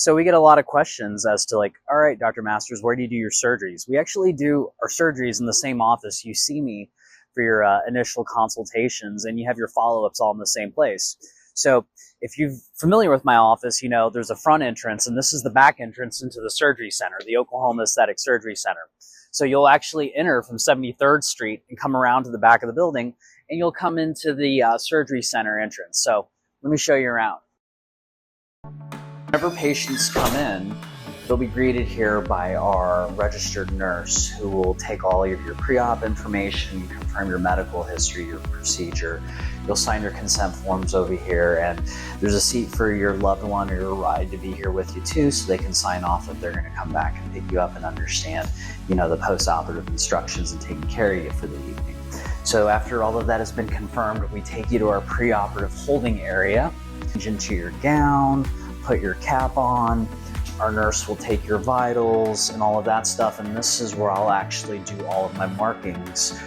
So we get a lot of questions as to like, all right, Dr. Masters, where do you do your surgeries? We actually do our surgeries in the same office. You see me for your initial consultations, and you have your follow-ups all in the same place. So if you're familiar with my office, you know there's a front entrance, and this is the back entrance into the surgery center, the Oklahoma Aesthetic Surgery Center. So you'll actually enter from 73rd Street and come around to the back of the building, and you'll come into the surgery center entrance. So let me show you around. Whenever patients come in, they'll be greeted here by our registered nurse who will take all of your pre-op information, confirm your medical history, your procedure. You'll sign your consent forms over here, and there's a seat for your loved one or your ride to be here with you too, so they can sign off that they're going to come back and pick you up and understand, you know, the post-operative instructions and taking care of you for the evening. So after all of that has been confirmed, we take you to our pre-operative holding area, change into your gown, put your cap on. Our nurse will take your vitals and all of that stuff, and this is where I'll actually do all of my markings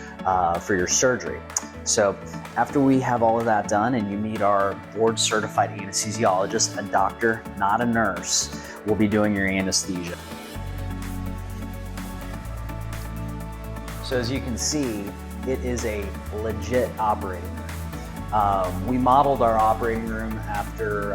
for your surgery. So after we have all of that done and you meet our board certified anesthesiologist, a doctor, not a nurse, will be doing your anesthesia. So as you can see, it is a legit operating room. We modeled our operating room after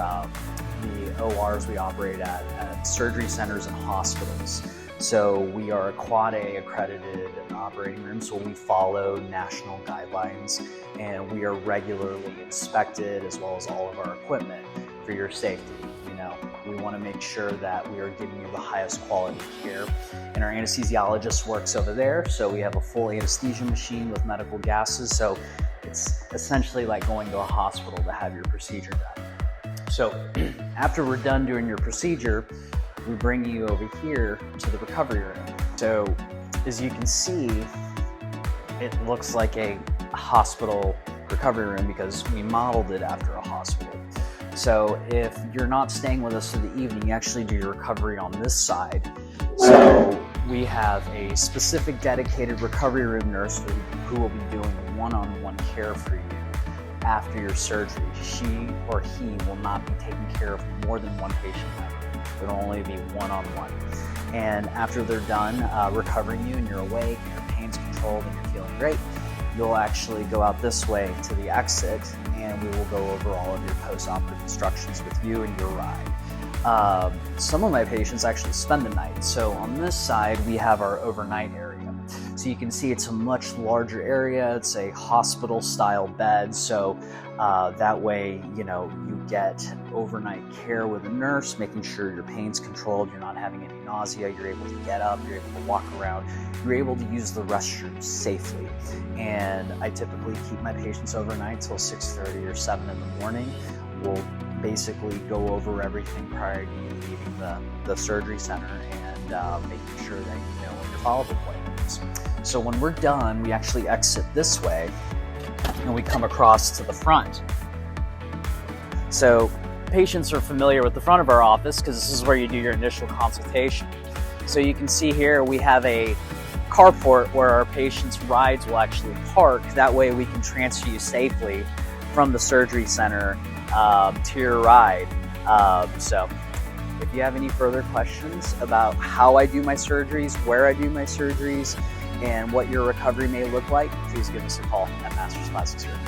the ORs we operate at surgery centers and hospitals. So we are a Quad A accredited operating room, so we follow national guidelines, and we are regularly inspected as well as all of our equipment for your safety. You know, we want to make sure that we are giving you the highest quality care. And our anesthesiologist works over there, so we have a full anesthesia machine with medical gases. So it's essentially like going to a hospital to have your procedure done. So after we're done doing your procedure, we bring you over here to the recovery room. So as you can see, it looks like a hospital recovery room because we modeled it after a hospital. So if you're not staying with us for the evening, you actually do your recovery on this side. So we have a specific dedicated recovery room nurse who will be doing one-on-one care for you after your surgery. She or he will not be taking care of more than one patient ever. It'll only be one-on-one. And after they're done recovering you and you're awake and your pain's controlled and you're feeling great, you'll actually go out this way to the exit, and we will go over all of your post-operative instructions with you and your ride. Some of my patients actually spend the night. So on this side, we have our overnight area. So you can see it's a much larger area. It's a hospital style bed. So that way, you know, you get overnight care with a nurse, making sure your pain's controlled, you're not having any nausea, you're able to get up, you're able to walk around, you're able to use the restroom safely. And I typically keep my patients overnight till 6:30 or 7 in the morning. We'll basically go over everything prior to you leaving the surgery center and making sure that you know what your follow-up appointment is. So when we're done, we actually exit this way and we come across to the front. So patients are familiar with the front of our office because this is where you do your initial consultation. So you can see here we have a carport where our patients' rides will actually park. That way we can transfer you safely from the surgery center to your ride. So if you have any further questions about how I do my surgeries, where I do my surgeries, and what your recovery may look like, please give us a call at Masters Plastic Surgery.